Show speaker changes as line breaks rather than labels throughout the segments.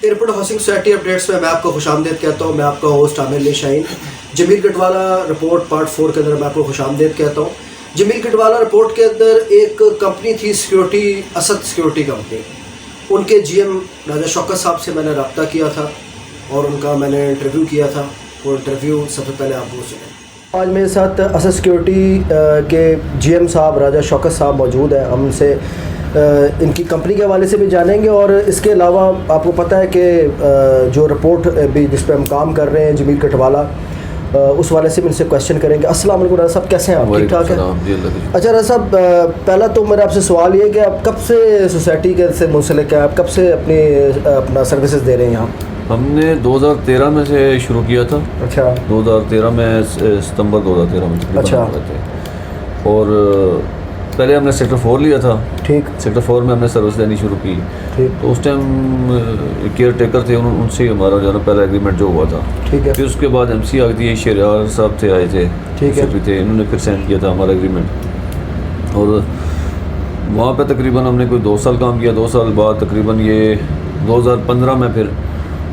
Airport housing society updates में मैं आपको खुशामदीद कहता हूँ। मैं आपका host Aamir Shaheen. Jameel Katwala report part 4 के अंदर मैं आपको खुशामदीद कहता हूँ। जमील कटवाला रिपोर्ट के अंदर एक कंपनी थी सिक्योरिटी, असद सिक्योरिटी कंपनी। उनके जीएम राजा शौकत साहब से मैंने रब्ता किया था और उनका मैंने इंटरव्यू किया था। वो इंटरव्यू सबसे पहले आप वो सुने। आज मेरे साथ असद सिक्योरिटी के जीएम साहब राजा शौकत साहब मौजूद हैं। हम उनसे इनकी कंपनी के हवाले से भी जानेंगे और इसके अलावा आपको पता है कि जो रिपोर्ट भी जिस पे हम काम कर रहे हैं जमील कटवाला, उस वाले से भी इनसे क्वेश्चन करेंगे। अस्सलाम वालेकुम राजा साहब, कैसे हैं आप? ठीक ठाक है? अच्छा राजा साहब, पहला तो मेरा आपसे सवाल ये है कि आप कब से सोसाइटी के से मुंसलिक हैं? आप कब से अपना सर्विसेज दे रहे हैं यहाँ?
हमने 2013 में से शुरू किया था।
अच्छा,
2013 में सितंबर 2013 में।
अच्छा।
और पहले हमने सेक्टर 4 लिया था।
ठीक।
सेक्टर 4 में हमने सर्विस देनी शुरू की।
ठीक।
तो उस टाइम केयर टेकर थे, उनसे ही हमारा जो है ना पहला एग्रीमेंट जो हुआ था।
ठीक है।
फिर उसके बाद MC आ गई, शेरियार साहब थे, आए थे,
ठीक है,
थे, इन्होंने फिर साइन किया था हमारा एग्रीमेंट। और वहाँ पे तकरीबन हमने कोई 2 साल काम किया। 2 साल बाद तकरीबन ये 2015 में फिर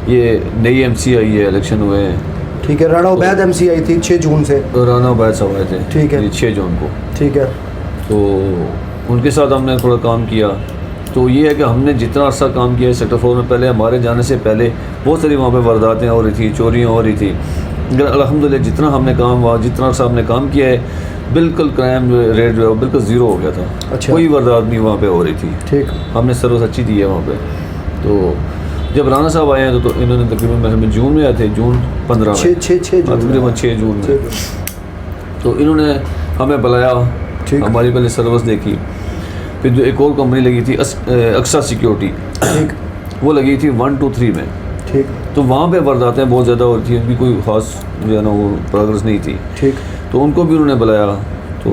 ये नई MC आई है, इलेक्शन हुए हैं।
ठीक है। राणा उबैद MC आई थी 6 जून से।
राणा उबैद साहब आए थे।
ठीक है।
6 जून को।
ठीक है।
तो उनके साथ हमने थोड़ा काम किया। तो ये है कि हमने जितना अर्सा काम किया सेक्टर 4 में, पहले हमारे जाने से पहले बहुत सारी वहाँ पे वारदातें हो रही थी, चोरियाँ हो रही थी। लेकिन अल्हम्दुलिल्लाह जितना हमने काम हुआ, जितना अर्सा हमने काम किया है, बिल्कुल क्राइम रेट जो है बिल्कुल ज़ीरो हो गया था।
अच्छा।
कोई वारदात नहीं वहाँ पे हो रही थी।
ठीक।
हमने सर्विस अच्छी दी है वहाँ पे। तो जब राणा साहब आए हैं तो इन्होंने तकरीबन जून में आए थे, जून 15 में, तकरीबन 6 जून में। तो इन्होंने हमें बुलाया, हमारी पहले सर्विस देखी। फिर जो एक और कंपनी लगी थी अक्सा सिक्योरिटी,
ठीक,
वो लगी थी 1 2 3 में।
ठीक।
तो वहाँ पे वारदातें बहुत ज़्यादा हो रही थी, उनकी कोई ख़ास जो है ना वो प्रोग्रेस नहीं थी।
ठीक।
तो उनको भी उन्होंने बुलाया। तो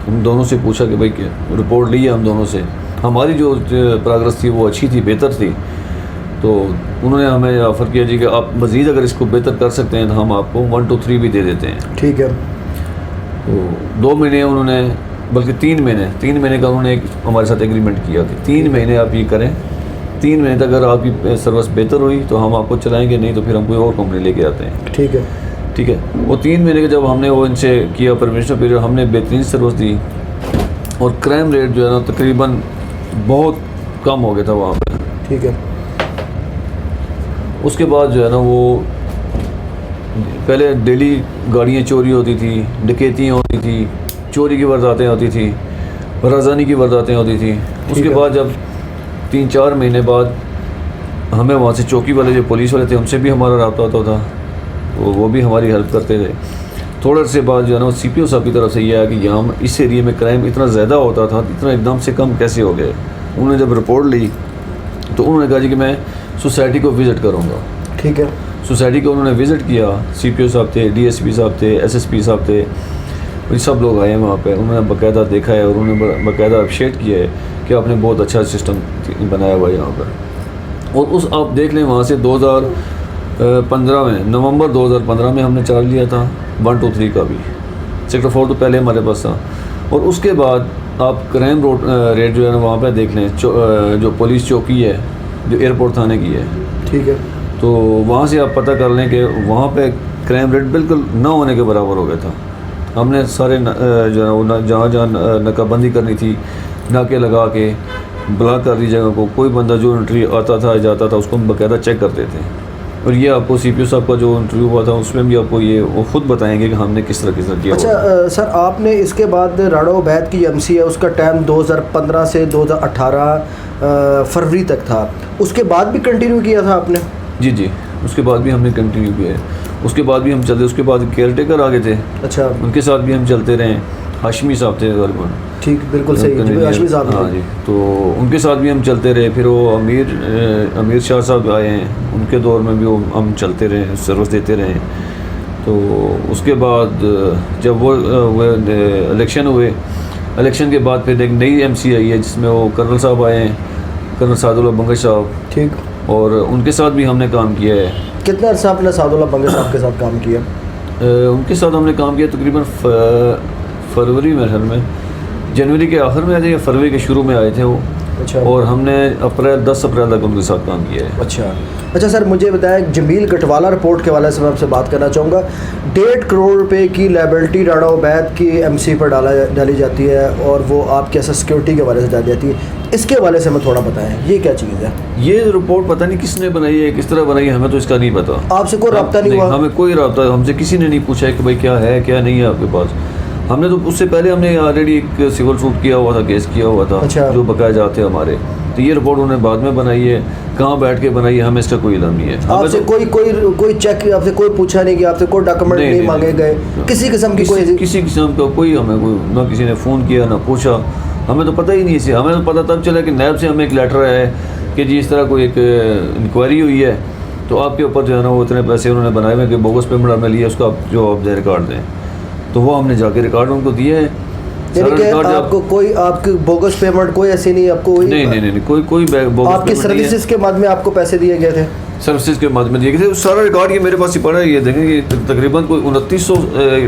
हम दोनों से पूछा कि भाई क्या रिपोर्ट ली है हम दोनों से, हमारी जो प्रोग्रेस थी वो अच्छी थी, बेहतर थी। तो उन्होंने हमें ऑफ़र किया जी कि आप मज़ीद अगर इसको बेहतर कर सकते हैं तो हम आपको 1 2 3 भी दे देते हैं।
ठीक है।
तो 2 महीने उन्होंने, बल्कि 3 महीने का उन्होंने हमारे साथ एग्रीमेंट किया कि 3 महीने आप ये करें। 3 महीने तक अगर आपकी सर्विस बेहतर हुई तो हम आपको चलाएंगे, नहीं तो फिर हम कोई और कंपनी लेके आते हैं।
ठीक है।
ठीक है। वो 3 महीने के जब हमने वो इनसे किया परमिशन पीरियड, हमने बेहतरीन सर्विस दी और क्राइम रेट जो है ना तकरीबन बहुत कम हो गया था वहाँ पर।
ठीक है।
उसके बाद जो है ना वो पहले डेली गाड़ियाँ चोरी होती थी, डकैतियाँ होती थी, चोरी की वारदातें होती थी, राजानी की वारदातें होती थी। उसके बाद जब 3-4 महीने बाद हमें वहाँ से चौकी वाले जो पुलिस वाले थे उनसे भी हमारा रब्ता होता था, वो भी हमारी हेल्प करते थे। थोड़े से बाद जो है ना CPO साहब की तरफ से ये आया कि यहाँ इस एरिए में क्राइम इतना ज़्यादा होता था, इतना एकदम से कम कैसे हो गए। उन्होंने जब रिपोर्ट ली तो उन्होंने कहा जी कि मैं सोसाइटी को विज़िट करूँगा। ठीक है। सोसाइटी को उन्होंने विज़िट किया। CPO साहब थे, DSP साहब थे, SSP साहब थे, ये सब लोग आए हैं वहाँ पे। उन्होंने बाकायदा देखा है और उन्होंने बाकायदा अप्रिशिएट किया है कि आपने बहुत अच्छा सिस्टम बनाया हुआ है यहाँ पर। और उस आप देख लें वहाँ से 2015 में, नवंबर 2015 में हमने चार्ज लिया था 1 2 3 का भी। सेक्टर 4 तो पहले हमारे पास था। और उसके बाद आप क्राइम रेट जो है ना वहाँ पर देख लें, जो पुलिस चौकी है जो एयरपोर्ट थाने की है, ठीक है, तो वहाँ से आप पता कर लें कि वहाँ पे क्राइम रेट बिल्कुल न होने के बराबर हो गया था। हमने सारे जो है वो जहाँ जहाँ नाकाबंदी करनी थी, नाके लगा के ब्लॉक कर दी जगह को। कोई बंदा जो एंट्री आता था जाता था उसको हम बाकायदा चेक करते थे। और ये आपको CPO साहब का जो इंटरव्यू हुआ था उसमें भी आपको ये वो खुद बताएंगे कि हमने किस तरह किया।
अच्छा सर, आपने इसके बाद राणा उबैद की MC है, उसका टाइम 2015 से 2018 फरवरी तक था, उसके बाद भी कंटिन्यू किया था आपने?
जी, उसके बाद भी हमने कंटिन्यू किया है। उसके बाद भी हम चलते, उसके बाद केयर टेकर आ गए थे।
अच्छा। उनके
साथ भी हम चलते रहे। हाशमी साहब थे गलबन।
ठीक, बिल्कुल सही, हाशमी साहब।
हाँ जी, तो उनके साथ भी हम चलते रहे। फिर वो अमीर शाह साहब आए हैं, उनके दौर में भी वो हम चलते रहे, सर्विस देते रहे। तो उसके बाद जब वो इलेक्शन हुए, इलेक्शन के बाद फिर एक नई MC आई है जिसमें वो कर्नल साहब आए हैं, कर्नल सादुल्लाह बंगश साहब। ठीक। और उनके साथ भी हमने काम किया है।
कितना अर्सा आपने सादुल्लाह बंगश साहब के साथ काम किया?
उनके साथ हमने काम किया तकरीबन फरवरी में, जनवरी के आखिर में आए थे या फरवरी के शुरू में आए थे वो।
अच्छा।
और हमने 10 अप्रैल तक उनके साथ काम किया है।
अच्छा सर, मुझे बताएं, जमील गटवाला रिपोर्ट के हवाले से मैं आपसे बात करना चाहूँगा। 1.5 करोड़ रुपए की लायबिलिटी राणा उबैद की एमसी पर डाली जाती है और वो आपके ऐसा सिक्योरिटी के हवाले से डाली जाती है। इसके हवाले से हमें थोड़ा बताएं, ये क्या चीज़ है?
ये रिपोर्ट पता नहीं किसने बनाई है, किस तरह बनाई है, हमें तो इसका नहीं पता।
आपसे कोई रब्ता नहीं हुआ?
हमें कोई रब्ता, हमसे किसी ने नहीं पूछा है कि भाई क्या है क्या नहीं है आपके पास। हमने तो उससे पहले हमने ऑलरेडी एक सिविल सूट किया हुआ था, केस किया हुआ था।
अच्छा।
जो बकाया जाते हैं हमारे, तो ये रिपोर्ट उन्होंने बाद में बनाई है, कहाँ बैठ के बनाई है हमें इसका कोई इल्म नहीं है।
आपसे
तो
कोई चेक, आपसे कोई पूछा नहीं कि आपसे कोई डॉक्यूमेंट नहीं मांगे गए, किसी किस्म की
किसी किस्म का कोई हमें कोई ना किसी ने फ़ोन किया ना पूछा, हमें तो पता ही नहीं इसे। हमें तो पता तब चला कि नैब से हमें एक लेटर आया है कि जी इस तरह कोई एक इंक्वायरी हुई है, तो आपके ऊपर जो है ना वो इतने पैसे उन्होंने बनाए हुए कि बोगस पेमेंट आपने लिया, उसका आप जो आप रिकॉर्ड दें। तो वो हमने जाके रिकॉर्ड उनको दिए है।
आपको कोई आपकी बोगस पेमेंट कोई ऐसी नहीं, आपको
नहीं कोई
आपकी सर्विसेज के माध्यम में आपको पैसे दिए गए थे?
सर्विसेज के माध्यम में दिए गए थे। सारा रिकॉर्ड ये मेरे पास ही पड़ा है, ये देखें ये तकरीबन कोई 2900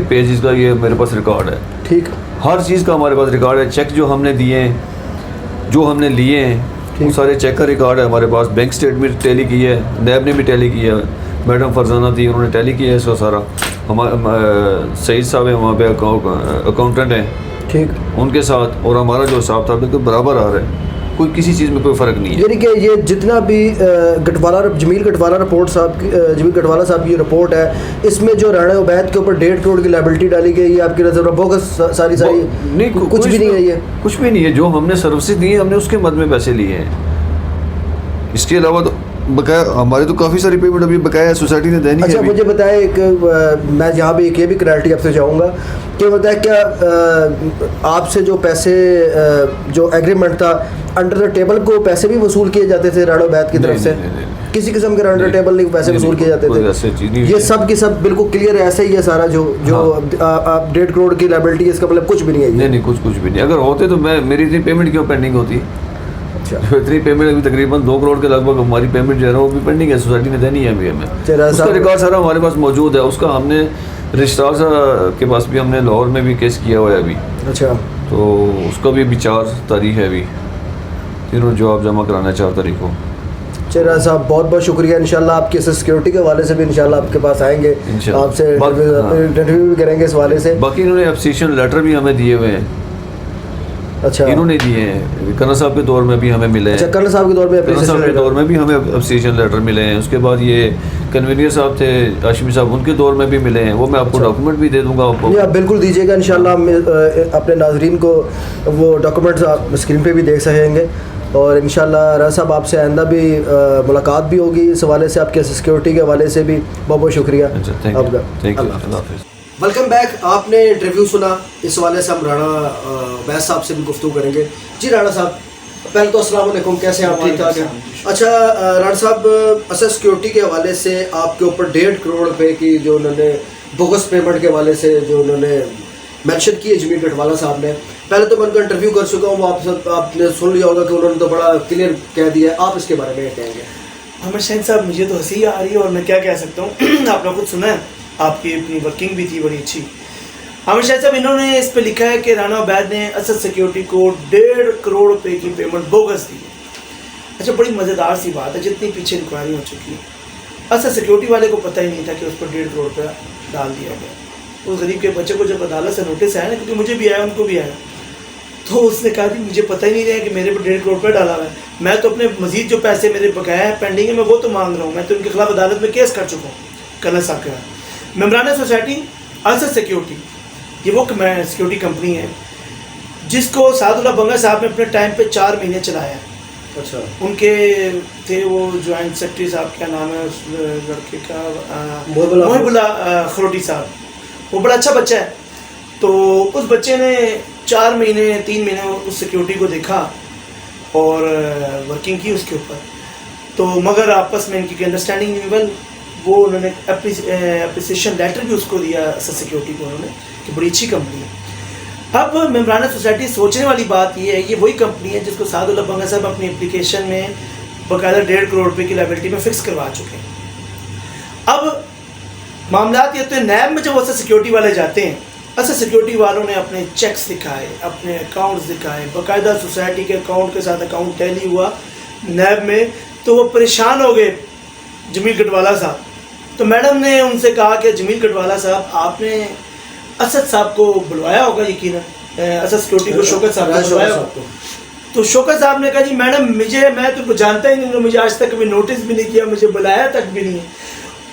पेजेस का ये मेरे पास रिकॉर्ड है।
ठीक, हर
चीज़ का हमारे पास रिकॉर्ड है। चेक जो हमने दिए हैं, जो हमने लिए हैं, वो सारे चेक का रिकॉर्ड है हमारे पास। बैंक स्टेटमेंट टैली की है, नैब ने भी टैली किया है, मैडम फरजाना थी उन्होंने टैली किया है इसका सारा। हमारे सईद साहब हैं वहाँ पे अकाउंटेंट हैं, ठीक, उनके साथ और हमारा जो हिसाब था बिल्कुल बराबर आ रहा है, कोई किसी चीज़ में कोई फ़र्क नहीं है।
यानी कि ये जितना भी जमील गटवाला रिपोर्ट साहब की, जमील गटवाला साहब की रिपोर्ट है, इसमें जो राणा उबैद के ऊपर 1.5 करोड़ की लायबिलिटी डाली गई है आपकी नज़र में बोगस सारी
नहीं,
कुछ भी नहीं है। ये
कुछ भी नहीं है। जो हमने सर्विसेज दी है हमने उसके मद में पैसे लिए हैं। इसके अलावा तो बकाया हमारे तो काफ़ी सारी पेमेंट अभी बकाया सोसाइटी ने देनी है।
अच्छा, मुझे बताएं, मैं यहाँ पे एक ये भी क्लैरिटी आपसे चाहूँगा कि बताएं क्या आपसे जो पैसे जो एग्रीमेंट था अंडर द टेबल को पैसे भी वसूल किए जाते थे राणा उबैद की तरफ से? किसी किस्म के अंडर टेबल नहीं पैसे वसूल किए जाते थे? ये सब की सब बिल्कुल क्लियर है, ऐसा ही है सारा जो आप 1.5 करोड़ की लायबिलिटी है, इसका मतलब कुछ भी नहीं है?
नहीं, कुछ भी नहीं। अगर होते तो मेरी इतनी पेमेंट क्यों पेंडिंग होती? अच्छा, इतनी पेमेंट अभी तकरीबन 2 करोड़ के लगभग हमारी पेमेंट जो है ना वो भी पेंडिंग है, सोसाइटी ने देनी है अभी हमें। उसका रिकॉर्ड सारा हमारे पास मौजूद है। उसका हमने रजिस्ट्रार साहब के पास भी हमने लाहौर में भी केस किया हुआ है अभी। अच्छा, तो उसका भी अभी 4 तारीख है, अभी तीनों जवाब जमा कराना है 4 तारीख को।
चेहरा साहब बहुत बहुत शुक्रिया। इंशाल्लाह आपके सिक्योरिटी के हवाले से भी इंशाल्लाह आपके पास आएंगे, आपसे इंटरव्यू भी करेंगे इस हवाले से।
बाकी इन्होंने एप्लीकेशन लेटर भी हमें दिए हुए हैं। अच्छा, इन्होंने दिए हैं, कर्नल साहब के दौर में भी हमें मिले हैं।
अच्छा, कर्नल साहब के दौर में,
कर्नल साहब के दौर में भी हमें एप्लीकेशन लेटर मिले हैं। उसके बाद ये कन्वीनियर साहब थे हाशमी साहब, उनके दौर में भी मिले हैं। वो मैं आपको डॉक्यूमेंट भी दे दूंगा आपको।
आप बिल्कुल दीजिएगा, इंशाल्लाह हम अपने नाजरीन को वो डॉक्यूमेंट्स आप स्क्रीन पे भी देख सकेंगे। और इंशाल्लाह राज साहब आपसे आइंदा भी मुलाकात भी होगी इस हवाले से, आपके सिक्योरिटी के हवाले से भी बहुत बहुत शुक्रिया आपका। Welcome back. आपने इंटरव्यू सुना, इस हवाले से हम राणा उबैद साहब से भी गुफ्तगू करेंगे। जी राणा साहब, पहले तो अस्सलाम वालेकुम, कैसे हैं आप? ठीक ठाक हैं? अच्छा राणा साहब, अच्छा सिक्योरिटी के हवाले से आपके ऊपर 1.5 करोड़ रुपए की जो उन्होंने बोगस पेमेंट के हवाले से जो उन्होंने मेंशन की है जमील गटवाला साहब ने, पहले तो मैं उनका इंटरव्यू कर चुका हूँ, आपने सुन लिया होगा कि उन्होंने तो बड़ा क्लियर कह दिया। आप इसके बारे में क्या कहेंगे?
हमें शाहिद साहब, मुझे तो हंसी आ रही है और मैं क्या कह सकता हूँ। आपने खुद सुना है, आपकी अपनी वर्किंग भी थी बड़ी अच्छी। हमें शाहिद साहब इन्होंने इस पे लिखा है कि राणा उबैद ने असद सिक्योरिटी को 1.5 करोड़ रुपए की पेमेंट बोगस दी है। अच्छा, बड़ी मज़ेदार सी बात है, जितनी पीछे इंक्वायरी हो चुकी है, असद सिक्योरिटी वाले को पता ही नहीं था कि उस पर 1.5 करोड़ रुपया डाल दिया गया। उस गरीब के बच्चे को जब अदालत से नोटिस आया ना, क्योंकि मुझे भी आया उनको भी आया, तो उसने कहा कि मुझे पता ही नहीं रहा कि मेरे पर 1.5 करोड़ रुपया डाला हुआ है। मैं तो अपने मजीद जो पैसे मेरे बकाया है पेंडिंग है, मैं वो तो मांग रहा हूँ। मैं तो उनके खिलाफ अदालत में केस कर चुका हूँ कर्नल साहब के खिलाफ। मेम्बरान सोसाइटी असद सिक्योरिटी, ये वो सिक्योरिटी कंपनी है जिसको सादुल्लाह बंगा साहब ने अपने टाइम पे 4 महीने चलाया। अच्छा, उनके थे वो जॉइंट सेक्रेटरी साहब, क्या नाम है उस लड़के का, मोहिबुल्ला खरोटी साहब, वो बड़ा अच्छा बच्चा है। तो उस बच्चे ने 4 महीने 3 महीने उस सिक्योरिटी को देखा और वर्किंग की उसके ऊपर, तो मगर आपस में इनकी अंडरस्टैंडिंग नहीं हुई। वो उन्होंने एप्रिसिएशन लेटर भी उसको दिया असद सिक्योरिटी को उन्होंने, कि बड़ी अच्छी कंपनी है। अब मेम्बरान सोसाइटी सोचने वाली बात ये है, ये वही कंपनी है जिसको सादुल्लाह बंगा साहब अपनी एप्लीकेशन में बाकायदा 1.5 करोड़ रुपए की लायबिलिटी में फिक्स करवा चुके हैं। अब मामला ये तो नैब में जब असद सिक्योरिटी वाले जाते हैं अच्छा, सिक्योरिटी वालों ने अपने चेक्स दिखाए, अपने अकाउंट्स दिखाए, बाकायदा सोसाइटी के अकाउंट के साथ अकाउंट टैली हुआ नैब में, तो वो परेशान हो गए जमील कटवाला साहब। तो मैडम ने उनसे कहा कि जमील कटवाला साहब, आपने असद साहब को बुलवाया होगा यकीनन, असद सिक्योरिटी को शौकत साहब को बुलवाया होगा। तो शौकत साहब ने कहा जी मैडम मैं तो जानता ही नहीं, मुझे आज तक कभी नोटिस भी नहीं किया, मुझे बुलाया तक भी नहीं है।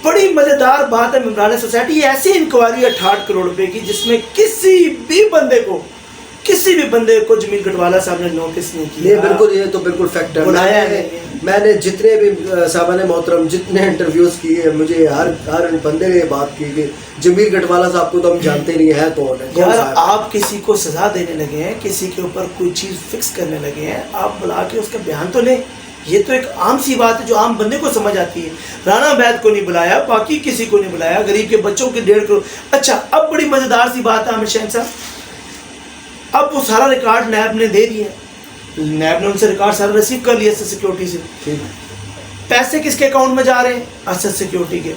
बड़ी मज़ेदार बात है मेम्बरान सोसाइटी, ऐसी इंक्वायरी 68 करोड़ रुपए की जिसमें किसी भी बंदे को जमील कटवाला साहब ने नोटिस नहीं किया।
बिल्कुल, ये तो बिल्कुल फैक्ट है।
बुलाया
मैंने जितने भी साहबान मोहतरम जितने इंटरव्यूज़ किए, मुझे हर बंदे ने बात की कि जमील कटवाला साहब को तो हम जानते नहीं है कौन है।
यार आप किसी को सज़ा देने लगे हैं, किसी के ऊपर कोई चीज़ फिक्स करने लगे हैं, आप बुला के उसका बयान तो लें। ये तो एक आम सी बात है जो आम बंदे को समझ आती है। राना बैद को नहीं बुलाया, बाकी किसी को नहीं बुलाया, गरीब के बच्चों के 1.5 करोड़। अच्छा, अब बड़ी मज़ेदार सी बात है आमिर शहीन साहब, अब वो सारा रिकॉर्ड नैब ने दे दिया, नैब ने उनसे रिकॉर्ड सारा रिसीव कर लिया असद सिक्योरिटी से। पैसे किसके अकाउंट में जा रहे हैं? असद सिक्योरिटी के।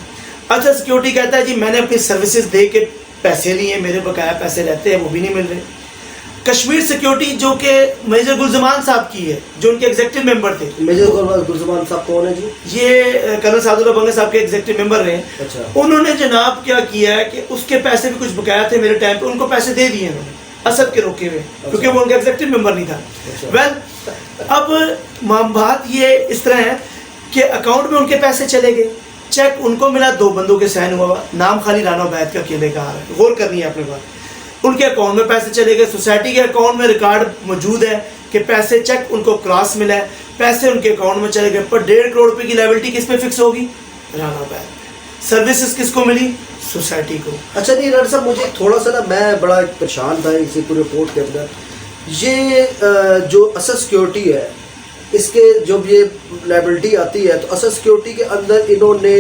असद सिक्योरिटी कहता है जी मैंने अपनी सर्विसेज दे के पैसे लिए, मेरे बकाया पैसे रहते हैं वो भी नहीं मिल रहे। कश्मीर सिक्योरिटी जो कि मेजर गुलजमान साहब की है, जो उनके एग्जीक्यूटिव मेंबर थे।
मेजर गुलजमान साहब कौन है जी?
ये कर्नल सादुल्लाह बंगे साहब के एग्जीक्यूटिव मेंबर रहे।
अच्छा। उन्होंने
जनाब क्या किया है कि उसके पैसे भी कुछ बकाया थे मेरे टाइम पे, उनको पैसे दे दिए उन्होंने असद के रोके हुए, क्योंकि वो उनका एग्जीक्यूटिव मेंबर नहीं था। वेल, अब बात ये इस तरह है कि अकाउंट में उनके पैसे चले गए, चेक उनको मिला, 2 बंदों के साइन हुआ, नाम खाली राना बैद का अकेले का आ रहा है। गौर करनी है अपने बात। उनके अकाउंट में पैसे चले गए, सोसाइटी के अकाउंट में रिकॉर्ड मौजूद है कि पैसे चेक उनको क्रॉस मिला है, पैसे उनके अकाउंट में चले गए, पर 1.5 करोड़ रुपए की लायबिलिटी किस पे फिक्स होगी? राना बैद। सर्विसेज किसको मिली? सोसाइटी को।
अच्छा नहीं राना साहब, मुझे थोड़ा सा ना, मैं बड़ा परेशान था इसी पूरे रिपोर्ट के अंदर। ये जो असद सिक्योरिटी है, इसके जब ये लायबिलिटी आती है तो असद सिक्योरिटी के अंदर इन्होंने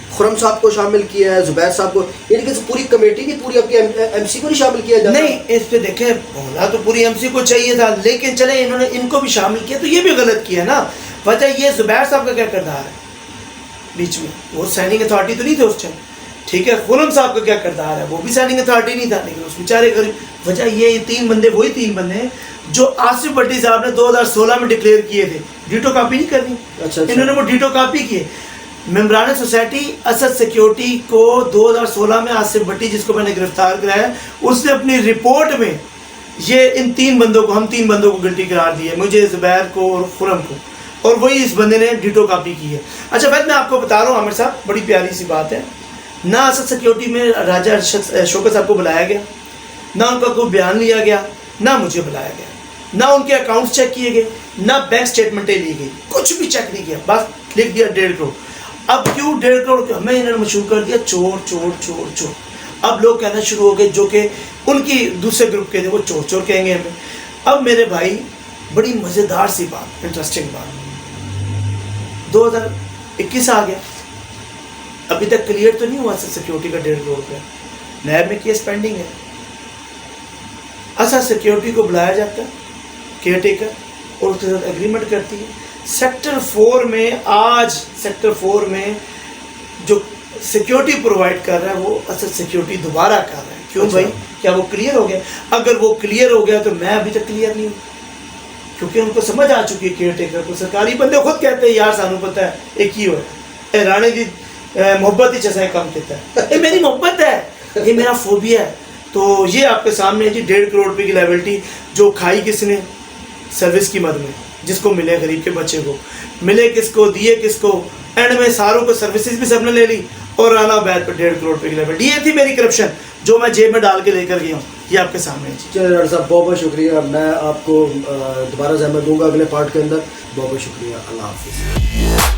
खुरम साहब को शामिल किया है, जुबैर साहब को, यानी कि पूरी कमेटी नहीं, पूरी अपनी एमसी को नहीं शामिल किया जाता?
नहीं, इस पे देखें, होना तो पूरी एमसी को चाहिए था, लेकिन चले इन्होंने इनको भी शामिल किया तो ये भी गलत किया ना। वजह ये जुबैर साहब का क्या किरदार है बीच में? वो साइनिंग अथॉरिटी तो नहीं थे उस टाइम, ठीक है। खुरम साहब का क्या किरदार है? वो भी साइनिंग अथॉरिटी नहीं था, लेकिन उस बेचारे गरीब। वजह ये 3 बंदे वही 3 बंदे हैं जो आसिफ भट्टी साहब ने 2016 में डिक्लेयर किए थे। डीटो कॉपी नहीं करनी।
अच्छा।
इन्होंने वो डीटो कॉपी किए। मेम्बरान सोसाइटी असद सिक्योरिटी को 2016 में आसिफ भट्टी, जिसको मैंने गिरफ्तार कराया, उसने अपनी रिपोर्ट में ये इन 3 बंदों को, हम 3 बंदों को गिल्टी करार दिया, मुझे, जुबैर को और खुरम को, और वही इस बंदे ने डीटो कॉपी की है। अच्छा भाई, मैं आपको बता रहा हूँ आमिर साहब, बड़ी प्यारी सी बात है, ना असद सिक्योरिटी में राजा शौकत साहब को बुलाया गया, ना उनका कोई बयान लिया गया, ना मुझे बुलाया गया, ना उनके अकाउंट्स चेक किए गए, ना बैंक स्टेटमेंटें ली गई, कुछ भी चेक नहीं किया, बस लिख दिया 1.5 करोड़। अब क्यों 1.5 करोड़? हमें इन्होंने मशहूर कर दिया चोर चोर चोर चोर। अब लोग कहना शुरू हो गए, जो कि उनकी दूसरे ग्रुप के थे, वो चोर चोर कहेंगे हमें। अब मेरे भाई, बड़ी मज़ेदार सी बात, इंटरेस्टिंग बात, 2021 आ गया, अभी तक क्लियर तो नहीं हुआ सिक्योरिटी का 1.5 करोड़ रुपया, नैब में केस पेंडिंग है। असद सिक्योरिटी को बुलाया जाता है केयर टेकर, और उसके साथ एग्रीमेंट करती है। सेक्टर 4 में, आज सेक्टर 4 में जो सिक्योरिटी प्रोवाइड कर रहा है वो असद सिक्योरिटी दोबारा कर रहा है। क्यों? अच्छा। भाई, क्या वो क्लियर हो गया? अगर वो क्लियर हो गया तो मैं अभी तक क्लियर नहीं हूँ, क्योंकि उनको समझ आ चुकी है केयर टेकर को। सरकारी बंदे खुद कहते हैं यार सानू पता है एक ही हो राणे की मोहब्बत ही चसा कम कहता है, ये मेरी मोहब्बत है, ये मेरा फोबिया है। तो ये आपके सामने जी 1.5 करोड़ रुपये की लायबिलिटी जो खाई किसने? सर्विस की मद में, जिसको मिले गरीब के बच्चे को, मिले किसको, दिए किसको, एंड में सारों को सर्विसेज भी सबने ले ली, और राना बैद पर 1.5 करोड़ रुपये की लायबिलिटी। ये थी मेरी करप्शन जो मैं जेब में डाल के लेकर गया हूँ, ये आपके सामने।
चलिए डॉक्टर साहब, बहुत बहुत शुक्रिया। मैं आपको दोबारा जहमत दूंगा अगले पार्ट के अंदर। बहुत बहुत शुक्रिया। अल्लाह हाफिज़।